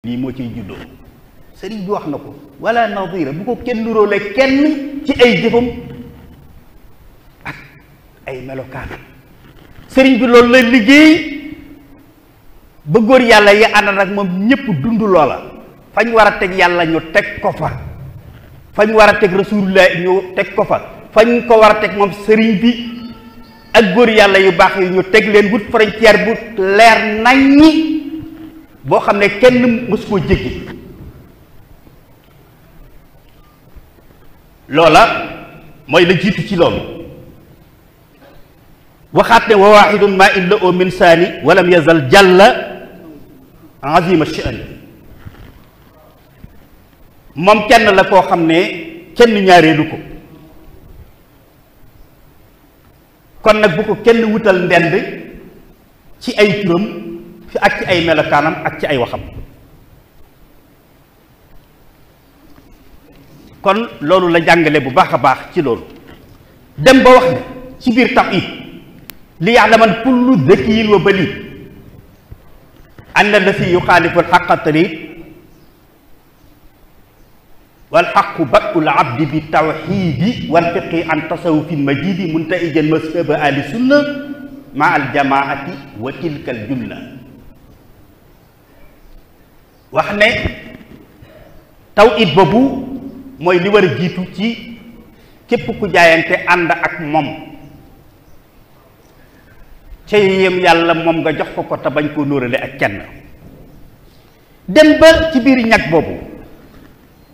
lii moo ciy juddoo sëriñ bi wax na ko wala nadira bu ko kenn nuróole kenn ci ay jëfam ak ay melokaan sëriñ bi loolu la liggéey ba góor yàlla yi ànd ak moom ñépp dund loola fañ war a teg yàlla ñu teg ko fa fañ war a teg rasulullah ñu teg ko fa fañ ko war a teg moom sëriñ bi ak góor yàlla yu baax yi ñu teg leen wut frontière bu leer naññi boo xam ne kenn mësu koo jéggi loola mooy la jiitu ci loolu waxaat ne wa waaxidun ma illa o min saani walam yazal jàlla azima sha'ni moom kenn la koo xam ne kenn ñaareelu ko kon nag bu ko kenn wutal ndend ci ay turam fi ak ci ay melokaanam ak ci ay waxam kon loolu la jàngale bu baax a baax ci loolu dem ba wax ne ci biir tawhid li ya'laman kullu dhakiyin wa balid anna allati yuxaalifu alxaqa tarid walxaqu bad'ul abdi bi tawxidi walfiqi an tasawufin majidi muntaijan mashaba ahli sunna ma aljamaati wa tilka aljumla wax ne tawhid boobu mooy li war a jiitu ci képp ku jaayante ànd ak moom ca yem yàlla moom nga jox ko te bañ koo nóorale ak kenn dem ba ci biir ñag boobu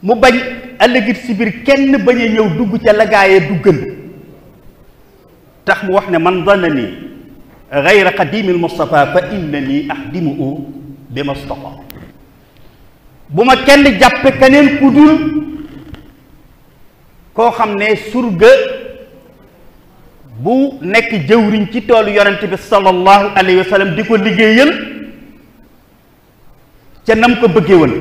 mu bañ ëllëgit si biir kenn bañ a ñëw dugg ca la gaayee duggal tax mu wax ne man zanani gayra qadimil Mustafa fa innani axdimuhu bi Mustafa bu ma kenn jàppe keneen ku dul koo xam ne surga bu nekk jëwriñ ci toolu yonent bi sallallahu alayhi wa sallam di ko liggéeyal ca nam ko bëggee woon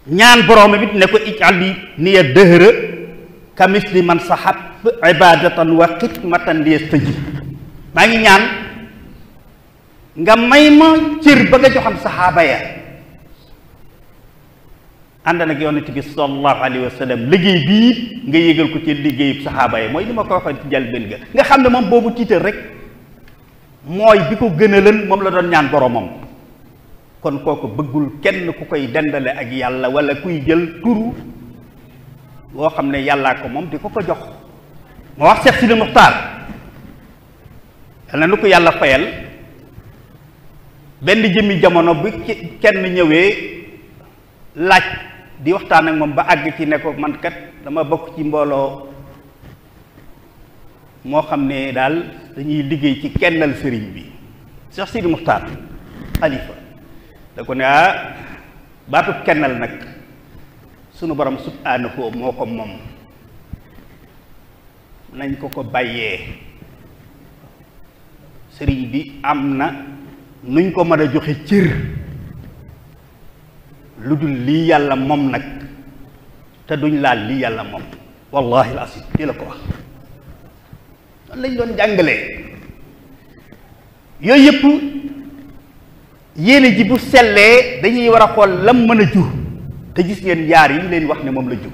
ñaan boroom bi ne ko ij'alni niya dëhra ka misli man sahab ibadatan wa xidmatan li yastajib maa ngi ñaan nga may ma cër ba nga joxam saxaaba ya ànd nag yonent bi sallallahu alayhi wa sallam liggéey bii nga yégal ko ci liggéeyu saxaaba yi mooy li ma ko waxoon ci njëlbéen ga nga xam ne moom boobu tiital rek mooy bi ko gënalan moom la doon ñaan boromam kon kooku bëggul kenn ku koy dendale ak yàlla wala kuy jël turu boo xam ne yàllaa ko moom di ko ko jox moo wax Seex Sidi Muxtaar yal na nu ko yàlla fayal benn jëmmi jamono bi kenn ñëwee laaj di waxtaan ak moom ba àgg ci ne ko man kat dama bokk ci mbooloo moo xam ne daal dañuy liggéey ci kennal sëriñ bi Seex Sidi Muxtaar xalifa da ko ne baatub kennal nag sunu borom subhaanahu moo ko moom nañ ko ko bàyyee sëriñ bi am na nuñ ko mën a joxe cër lu dul lii yàlla moom nag te duñ laal lii yàlla moom wallahi al-asim lii la ko wax noonu lañ doon jàngalee yooyu yëpp yéene ji bu sellee dañuy war a xool lam mën a jur te gis ngeen yaar yi ñu leen wax ne moom la jur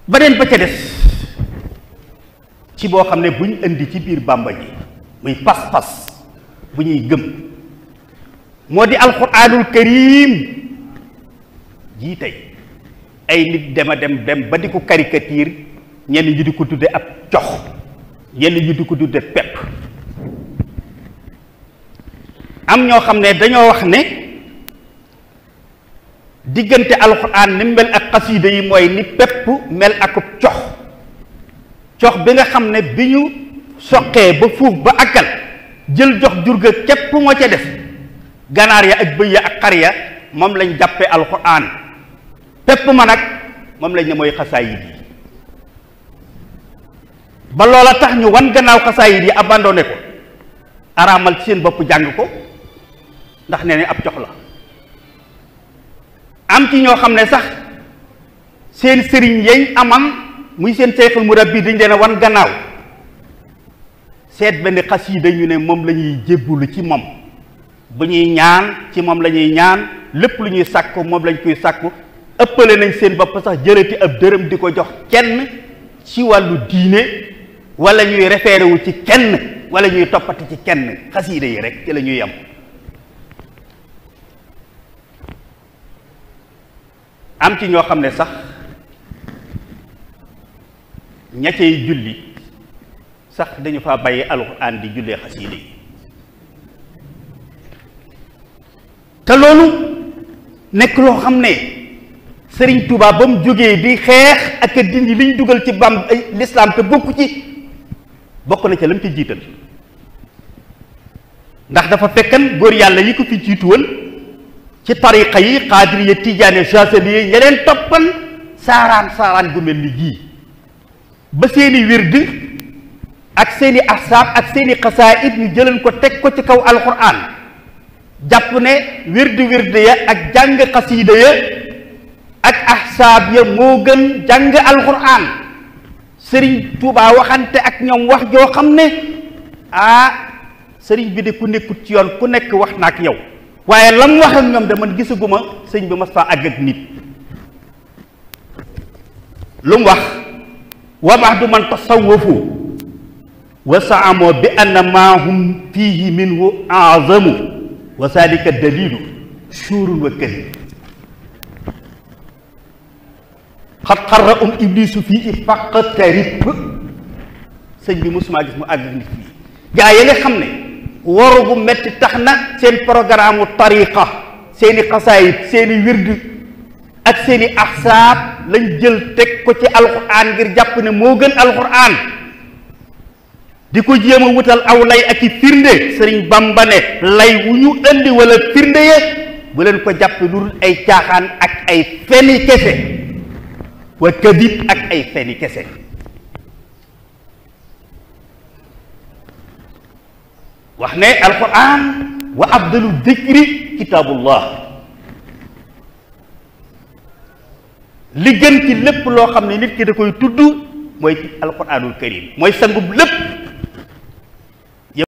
beneen ba ca des ci boo xam ne buñ indi ci biir Bàmba ji muy pas-pas bu ñuy gëm moo di alquranul karim jii tey ay nit dema dem ba di ko caricature ñenn ñi di ko tudde ab cox ñenn ñi di ko tudde pepp am ñoo xam ne dañoo wax ne diggante alquran ni mel ak xasiida yi mooy ni pepp mel akub cox cox bi nga xam ne bi ñu soqee ba fuuf ba àggal jël jox jur ga képp moo ca def ganaar ya ak bëy ya ak xar ya moom lañ jàppee alquran pepp ma nag moom lañ ne mooy xasaayid yi ba loola tax ñu wan gannaaw xasaayid yi abandonné ko araamal ci seen bopp jàng ko ndax nee ne ab cox la am ci ñoo xam ne sax seen sëriñ yañ aman muy seen seexul murabbi dañ leen a wan gannaaw seet benn xasiida ñu ne moom la ñuy jébbulu ci moom bu ñuy ñaan ci moom la ñuy ñaan, lépp lu ñuy sàkku moom lañ koy sàkku, ëppale nañ seen bopp sax jëlati ab dërëm di ko jox kenn ci wàllu diine, wala ñuy référé wu ci kenn, wala ñuy toppati ci kenn. xasiida yi rek ci la ñuy yem. am ci ñoo xam ne sax ña cay julli sax dañu fa bàyyi alxuraan di jullee xasiida yi. te loolu nekk loo xam ne Sëriñ Tuubaa ba mu jógee di xeex ak a dindi liñ dugal ci lislaam te bokk na ca lam ci jiital, ndax dafa fekkan góor yàlla yi ko fi jiitu woon ci tariqa yi xaadiriya tijaane chasaliye ñeneen toppan saaraan gu mel ni gii ba seeni wird ak seeni ahsaab ak seeni xasaayid ñu jëleen ko teg ko ci kaw alquran, jàpp ne wird ya ak jàng xasiida ya ak ahsaab ya moo gën jàng alquran. Sëriñ Tuubaa waxante ak ñoom wax joo xam ne sëriñ bi de ku nekkut ci yoon ku nekk wax na ak yow, waaye lam wax ak ñoom de man gisaguma sëñ bi mas faa àgg ak nit. lu mu wax wa ba'du man tasawwafu wa saamoo bi anna maa hum fiihi minhu a'zamu wa zalika dalilu suurun wa karim xat xarra iblisu fii faqtarib. sëñ bi mosuma gis mu àgg nit ñi. gaa yi nga xam ne waru bu metti tax na seen programme tariqa, seeni xasaayit, seeni wird ak seeni ahsaab lañ jël teg ko ci alquran ngir jàpp ne moo gën alquran, di ko jéem a wutal aw lay ak i firnde. Sëriñ Bamba ne lay wu ñu indi wala firnde ye bu leen ko jàpp lu dul ay caaxaan ak ay feni kese, wa kadib ak ay feni kese. wax ne alquran wa afdalu dikri kitaabullah, li gën ci lépp loo xam ne nit ki da koy tudd mooy ci alquranul karim, mooy sangub lépp.